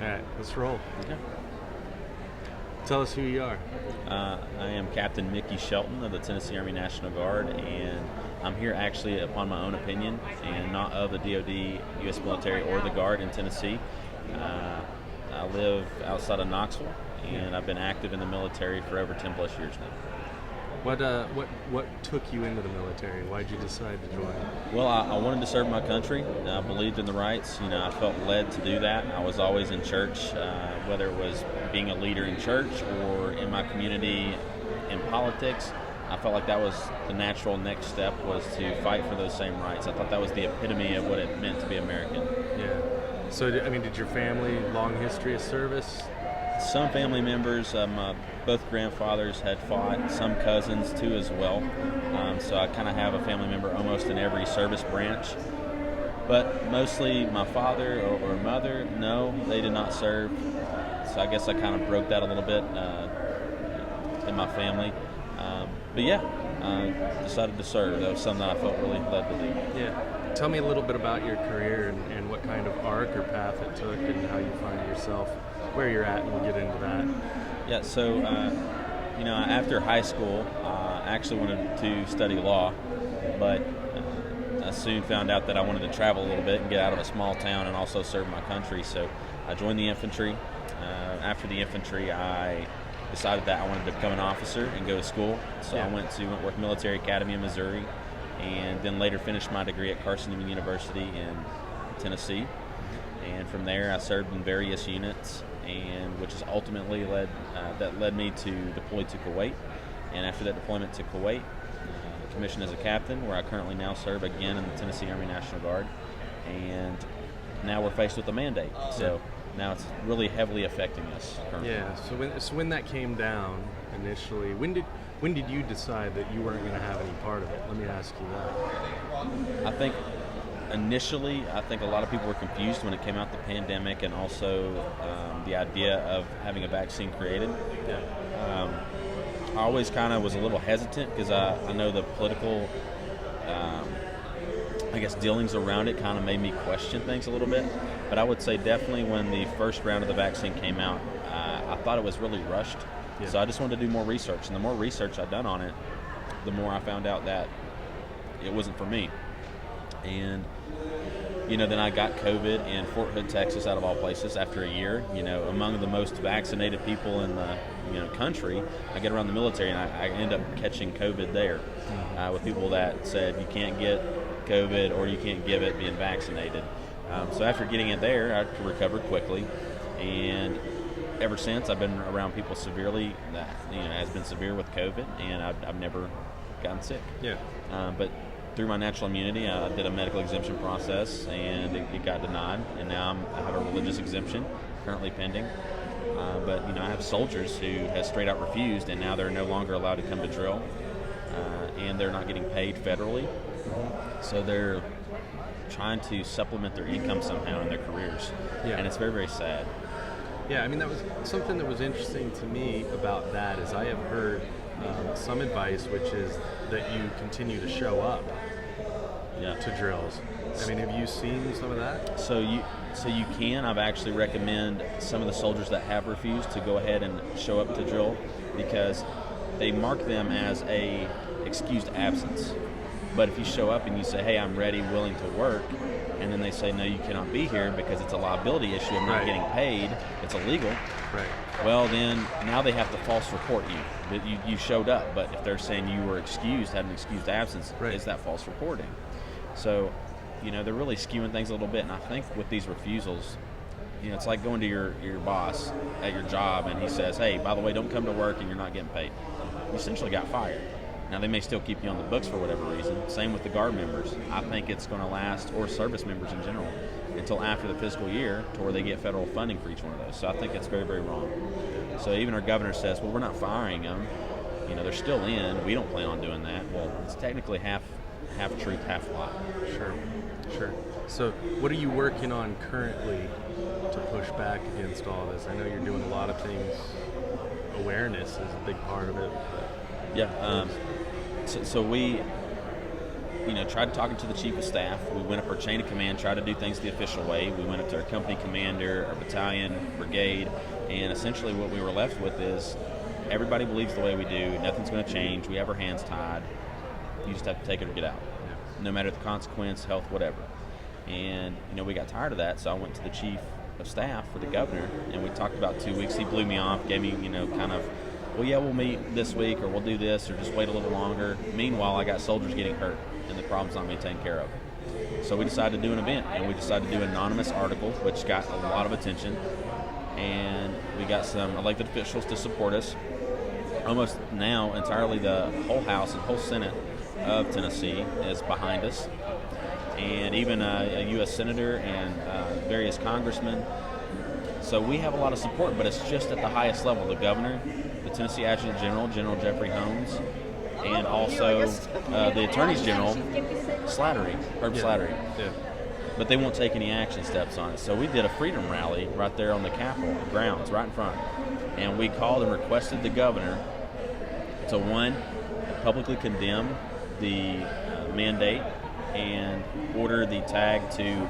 All right, let's roll. Okay. Tell us who you are. I am Captain Mickey Shelton of the Tennessee Army National Guard, and I'm here actually upon my own opinion and not of the DoD, U.S. military, or the Guard in Tennessee. I live outside of Knoxville, and I've been active in the military for over 10 plus years now. What took you into the military? Why'd you decide to join? Well, I wanted to serve my country. I believed in the rights. I felt led to do that. I was always in church, whether it was being a leader in church or in my community in politics. I felt like that was the natural next step, was to fight for those same rights. I thought that was the epitome of what it meant to be American. Yeah. So, did your family, long history of service? Some family members, both grandfathers had fought, some cousins too as well. So I kind of have a family member almost in every service branch. But mostly my father or mother, no, they did not serve. So I guess I kind of broke that a little bit in my family. But yeah, decided to serve. That was something that I felt really led to do. Yeah. Tell me a little bit about your career and what kind of arc or path it took and how you find yourself where you're at, and we'll get into that. Yeah, so, after high school, I actually wanted to study law, but I soon found out that I wanted to travel a little bit and get out of a small town and also serve my country, so I joined the infantry. After the infantry, I decided that I wanted to become an officer and go to school, so I went to Wentworth Military Academy in Missouri, and then later finished my degree at Carson Newman University in Tennessee. And from there, I served in various units, and which is ultimately led me to deploy to Kuwait. And after that deployment to Kuwait, commissioned as a captain, where I currently now serve again in the Tennessee Army National Guard. And now we're faced with a mandate, so now it's really heavily affecting us currently. Yeah. So when that came down initially, when did you decide that you weren't going to have any part of it? Let me ask you that. I think initially, a lot of people were confused when it came out, the pandemic, and also the idea of having a vaccine created. Yeah. I always kind of was a little hesitant because I know the political, dealings around it kind of made me question things a little bit. But I would say definitely when the first round of the vaccine came out, I thought it was really rushed. Yeah. So I just wanted to do more research. And the more research I'd done on it, the more I found out that it wasn't for me. And then I got COVID in Fort Hood, Texas, out of all places, after a year. Among the most vaccinated people in the country. I get around the military, and I end up catching COVID there with people that said you can't get COVID or you can't give it being vaccinated. So after getting it there, I recovered quickly, and ever since I've been around people severely that has been severe with COVID, and I've never gotten sick. Yeah. But through my natural immunity, I did a medical exemption process, and it got denied. And now I have a religious exemption currently pending. But I have soldiers who have straight out refused, and now they're no longer allowed to come to drill, and they're not getting paid federally. So they're trying to supplement their income somehow in their careers, and it's very, very sad. Yeah, that was something that was interesting to me about that. Is I have heard some advice, which is that you continue to show up to drills. Have you seen some of that? So you can. I've actually recommend some of the soldiers that have refused to go ahead and show up to drill, because they mark them as a excused absence. But if you show up and you say, hey, I'm ready, willing to work, and then they say, no, you cannot be here because it's a liability issue, I'm not getting paid, it's illegal. Right. Well, then now they have to false report you that you showed up. But if they're saying you were excused, had an excused absence, is that false reporting? So, they're really skewing things a little bit. And I think with these refusals, it's like going to your boss at your job, and he says, hey, by the way, don't come to work and you're not getting paid. You essentially got fired. Now, they may still keep you on the books for whatever reason. Same with the Guard members. I think it's going to last, or service members in general, until after the fiscal year to where they get federal funding for each one of those. So I think it's very, very wrong. So even our governor says, well, we're not firing them. They're still in. We don't plan on doing that. Well, it's technically half truth, half lie. Sure. So what are you working on currently to push back against all this? I know you're doing a lot of things. Awareness is a big part of it. Yeah. So we tried talking to the chief of staff. We went up our chain of command, tried to do things the official way. We went up to our company commander, our battalion, brigade, and essentially what we were left with is everybody believes the way we do. Nothing's going to change. We have our hands tied. You just have to take it or get out, no matter the consequence, health, whatever. And, we got tired of that, so I went to the chief of staff for the governor, and we talked about 2 weeks. He blew me off, gave me, kind of, well, yeah, we'll meet this week, or we'll do this, or just wait a little longer. Meanwhile, I got soldiers getting hurt, and the problem's not being taken care of. So we decided to do an event, and we decided to do an anonymous article, which got a lot of attention, and we got some elected officials to support us. Almost now, entirely the whole House and whole Senate of Tennessee is behind us, and even a U.S. Senator and various congressmen. So we have a lot of support, but it's just at the highest level. The governor, the Tennessee Adjutant General, General Jeffrey Holmes, and also the Attorney General, Herb Slattery. Yeah. But they won't take any action steps on it. So we did a freedom rally right there on the Capitol grounds, right in front. And we called and requested the governor to, one, publicly condemn the mandate and order the tag to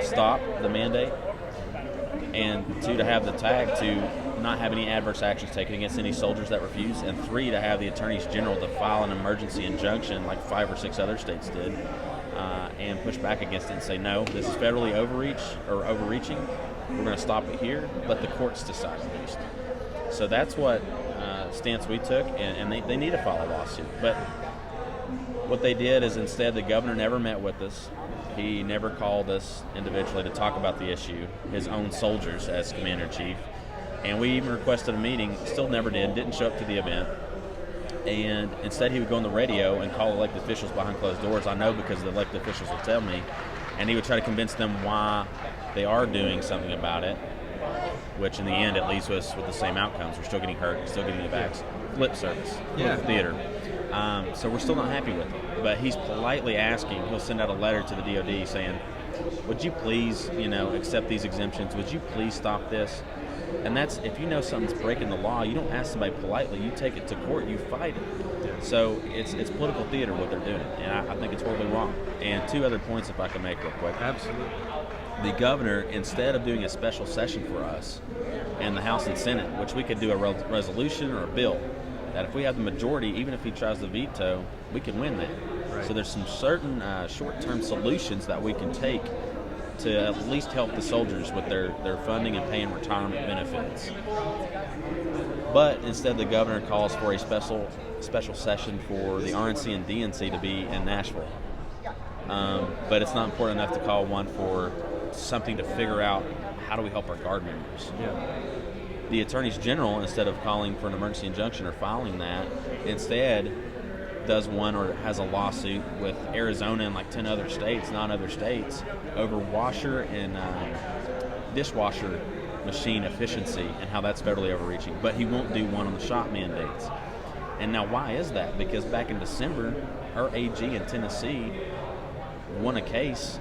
stop the mandate, and two, to have the tag to not have any adverse actions taken against any soldiers that refuse, and three, to have the attorneys general to file an emergency injunction like 5 or 6 other states did, and push back against it and say, no, this is federally overreaching. We're going to stop it here. Let the courts decide at least. So that's what stance we took, and they need to file a lawsuit. But what they did is instead the governor never met with us. He never called us individually to talk about the issue, his own soldiers as commander-in-chief. And we even requested a meeting, still never didn't show up to the event. And instead he would go on the radio and call elected officials behind closed doors. I know because the elected officials would tell me. And he would try to convince them why they are doing something about it, which in the end at least was with the same outcomes. We're still getting hurt, we're still getting the vax. Lip service, theater. So we're still not happy with it. But he's politely asking, he'll send out a letter to the DOD saying, would you please, accept these exemptions? Would you please stop this? And that's, if you know something's breaking the law, you don't ask somebody politely, you take it to court, you fight it. So it's political theater what they're doing, and I think it's horribly wrong. And 2 other points if I can make real quick. Absolutely. The governor, instead of doing a special session for us and the House and Senate, which we could do a resolution or a bill, that if we have the majority, even if he tries to veto, we can win that. Right. So there's some certain short-term solutions that we can take to at least help the soldiers with their funding and paying retirement benefits. But instead the governor calls for a special session for the RNC and DNC to be in Nashville. But it's not important enough to call one for something to figure out how do we help our Guard members. Yeah. The attorneys general, instead of calling for an emergency injunction or filing that, instead does one or has a lawsuit with Arizona and like 10 other states, 9 other states, over washer and dishwasher machine efficiency and how that's federally overreaching. But he won't do one on the shop mandates. And now why is that? Because back in December, our AG in Tennessee won a case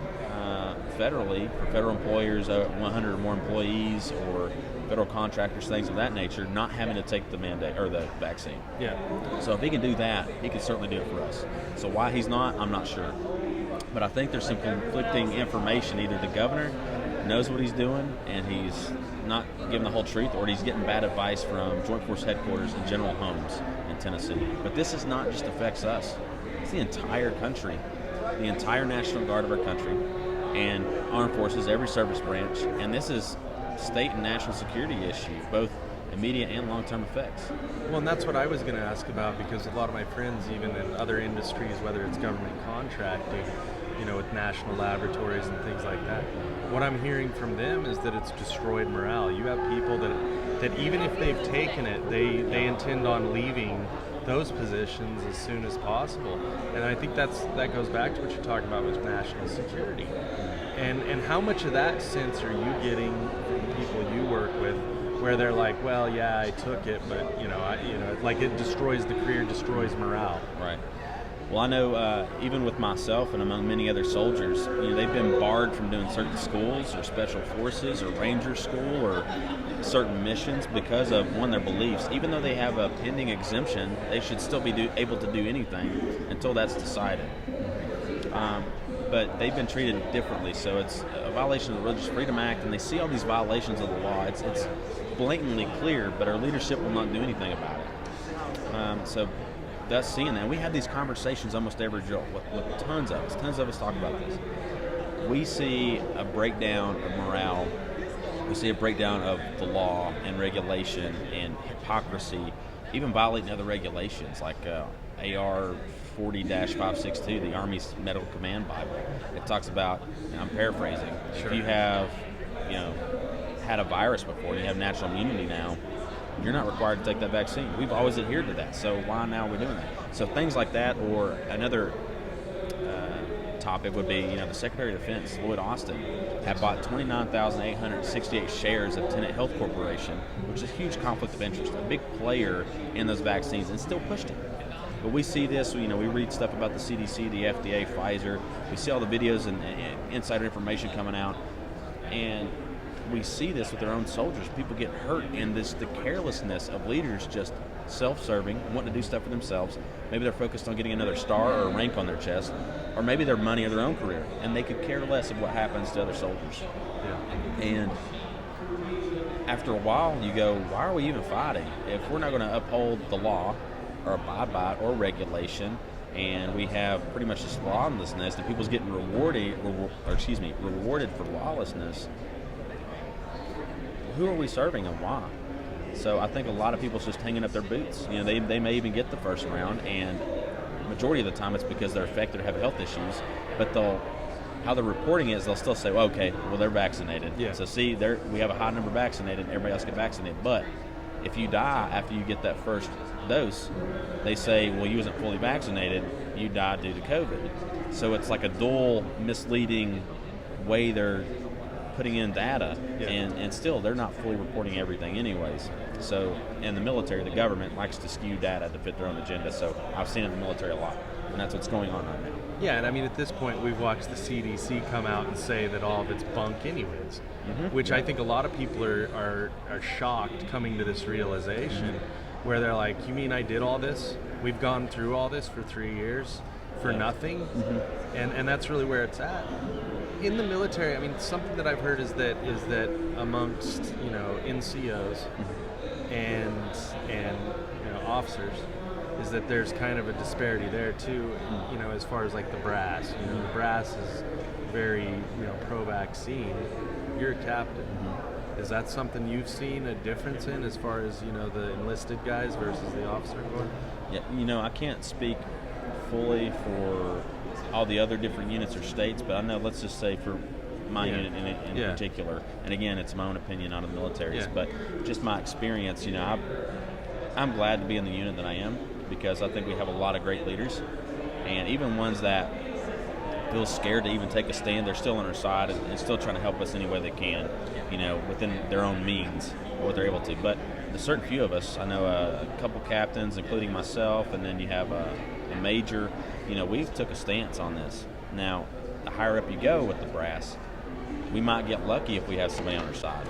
federally for federal employers, 100 or more employees, or federal contractors, things of that nature, not having to take the mandate or the vaccine. Yeah. So if he can do that, he can certainly do it for us. So why he's not, I'm not sure. But I think there's some conflicting information. Either the governor knows what he's doing and he's not giving the whole truth, or he's getting bad advice from Joint Force Headquarters and General Holmes in Tennessee. But this is not just affects us. It's the entire country, the entire National Guard of our country, and Armed Forces, every service branch. And this is state and national security issue, both immediate and long-term effects. Well, and that's what I was going to ask about, because a lot of my friends, even in other industries, whether it's government contracting, with national laboratories and things like that, what I'm hearing from them is that it's destroyed morale. You have people that even if they've taken it, they intend on leaving those positions as soon as possible. And I think that goes back to what you're talking about with national security. And how much of that sense are you getting from people you work with, where they're like, well, yeah, I took it, but like it destroys the career, destroys morale. Right. Well, I know even with myself and among many other soldiers, they've been barred from doing certain schools or special forces or ranger school or certain missions because of, one, their beliefs. Even though they have a pending exemption, they should still be able to do anything until that's decided. But they've been treated differently, so it's a violation of the Religious Freedom Act, and they see all these violations of the law. It's blatantly clear, but our leadership will not do anything about it. So that's seeing that. We have these conversations almost every drill with tons of us. Tons of us talk about this. We see a breakdown of morale. We see a breakdown of the law and regulation and hypocrisy, even violating other regulations like AR 40-562, the Army's Medical Command Bible. It talks about, and I'm paraphrasing, sure. If you have, had a virus before and you have natural immunity now, you're not required to take that vaccine. We've always adhered to that, so why now are we doing that? So things like that, or another topic would be, the Secretary of Defense, Lloyd Austin, had bought 29,868 shares of Tenet Health Corporation, which is a huge conflict of interest, a big player in those vaccines, and still pushed it. But we see this, we read stuff about the CDC, the FDA, Pfizer. We see all the videos and insider information coming out, and we see this with their own soldiers. People get hurt, and the carelessness of leaders just self-serving, wanting to do stuff for themselves. Maybe they're focused on getting another star or a rank on their chest, or maybe their money or their own career, and they could care less of what happens to other soldiers. Yeah. And after a while, you go, why are we even fighting? If we're not going to uphold the law or abide by it or regulation, and we have pretty much this lawlessness, and people's getting rewarded for lawlessness, who are we serving and why? So I think a lot of people's just hanging up their boots. They may even get the first round, and majority of the time it's because they're affected or have health issues. But how they're reporting it is they'll still say, well, okay, well, they're vaccinated. Yeah. So see, we have a high number vaccinated, everybody else get vaccinated. But if you die after you get that first dose, they say, well, you wasn't fully vaccinated, you died due to COVID. So it's like a dual, misleading way they're putting in data, yeah. and still they're not fully reporting everything anyways. So in the military, the government likes to skew data to fit their own agenda. So I've seen it in the military a lot, and that's what's going on right now. Yeah, and I mean, at this point, we've watched the CDC come out and say that all of it's bunk anyways, which I think a lot of people are shocked coming to this realization, where they're like, you mean I did all this? We've gone through all this for 3 years for nothing? And that's really where it's at. In the military, I mean, something that I've heard is that amongst NCOs and officers, is that there's kind of a disparity there too. As far as like the brass, the brass is very pro-vaccine. You're a captain. Is that something you've seen a difference in as far as the enlisted guys versus the officer corps? Yeah, I can't speak fully for all the other different units or states, but I know, let's just say for my unit in particular, and again, it's my own opinion, not of the military's, but just my experience, I'm glad to be in the unit that I am, because I think we have a lot of great leaders, and even ones that feel scared to even take a stand, they're still on our side and still trying to help us any way they can, within their own means, what they're able to. But a certain few of us, I know a couple captains, including myself, and then you have a major, we've took a stance on this. Now, the higher up you go with the brass, we might get lucky if we have somebody on our side.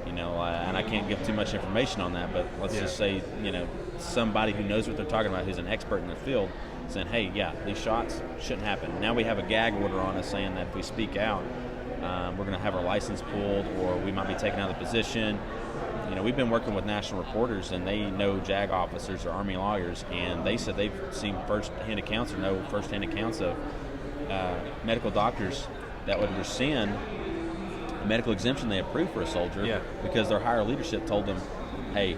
And I can't give too much information on that, but let's just say, somebody who knows what they're talking about, who's an expert in the field, saying, hey, these shots shouldn't happen. Now we have a gag order on us saying that if we speak out, we're going to have our license pulled, or we might be taken out of the position. We've been working with national reporters, and they know JAG officers or Army lawyers, and they said they've seen first-hand accounts of medical doctors that would rescind a medical exemption they approved for a soldier because their higher leadership told them, hey,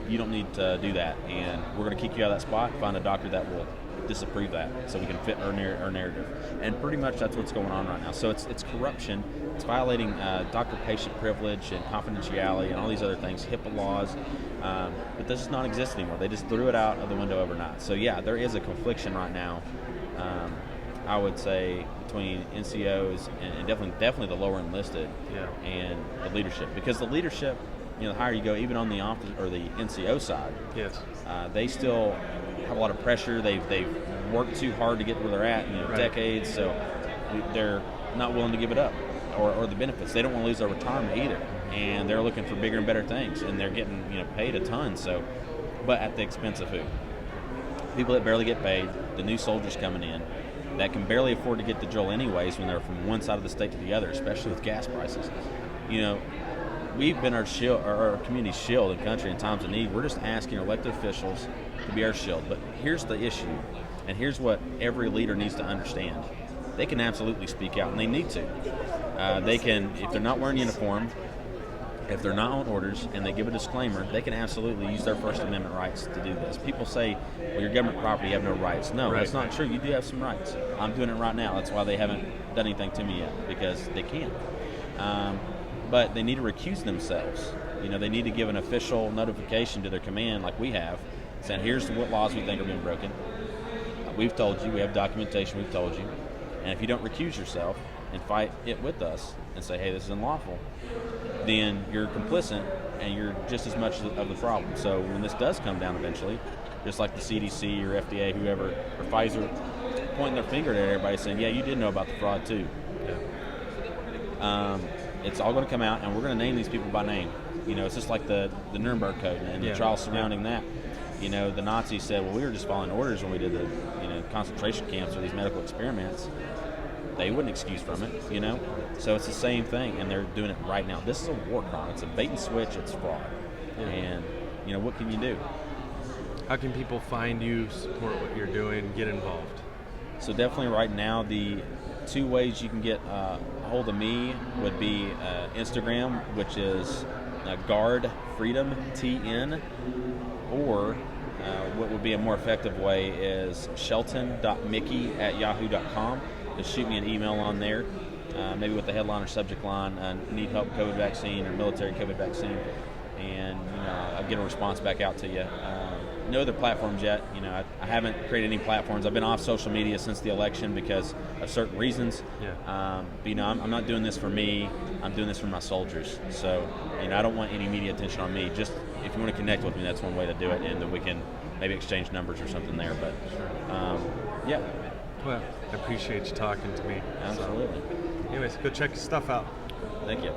you don't need to do that, and we're going to kick you out of that spot and find a doctor that will disapprove that so we can fit our narrative. And pretty much that's what's going on right now. So it's corruption. It's violating doctor-patient privilege and confidentiality and all these other things, HIPAA laws. But this does not exist anymore. They just threw it out of the window overnight. So there is a confliction right now, I would say, between NCOs and definitely the lower enlisted and the leadership. Because the leadership, the higher you go, even on the officer or the NCO side, they still have a lot of pressure. They've worked too hard to get where they're at, Right. decades, so they're not willing to give it up, or the benefits. They don't want to lose their retirement either, and they're looking for bigger and better things, and they're getting paid a ton. So, but at the expense of who? People that barely get paid, the new soldiers coming in that can barely afford to get the drill anyways when they're from one side of the state to the other, especially with gas prices. We've been our shield, our community's shield in country in times of need. We're just asking our elected officials to be our shield. But here's the issue, and here's what every leader needs to understand. They can absolutely speak out, and they need to. They can, if they're not wearing uniform, if they're not on orders, and they give a disclaimer, they can absolutely use their First Amendment rights to do this. People say, well, you're government property, you have no rights. No, Right. that's not true. You do have some rights. I'm doing it right now. That's why they haven't done anything to me yet, because they can't. But they need to recuse themselves. They need to give an official notification to their command, like we have, saying, here's what laws we think are being broken. We've told you. We have documentation. We've told you. And if you don't recuse yourself and fight it with us and say, hey, this is unlawful, then you're complicit and you're just as much of the problem. So when this does come down eventually, just like the CDC or FDA, whoever, or Pfizer, pointing their finger at everybody saying, yeah, you did know about the fraud too. Yeah. It's all going to come out, and we're going to name these people by name. It's just like the Nuremberg Code and the trials surrounding that. The Nazis said, well, we were just following orders when we did the concentration camps or these medical experiments. They wouldn't excuse from it, So it's the same thing, and they're doing it right now. This is a war crime. It's a bait and switch. It's fraud. Yeah. And, what can you do? How can people find you, support what you're doing, get involved? So definitely right now, the two ways you can get a hold of me would be Instagram, which is Guard Freedom TN, or what would be a more effective way is shelton.mickey@yahoo.com. Just shoot me an email on there, maybe with the headline or subject line, need help COVID vaccine or military COVID vaccine, and I'll get a response back out to you. No other platforms yet. I haven't created any platforms. I've been off social media since the election because of certain reasons. Yeah. But I'm not doing this for me. I'm doing this for my soldiers. So I don't want any media attention on me. Just if you want to connect with me, that's one way to do it, and then we can maybe exchange numbers or something there. But yeah. Well, I appreciate you talking to me. Absolutely. So, anyways, go check your stuff out. Thank you.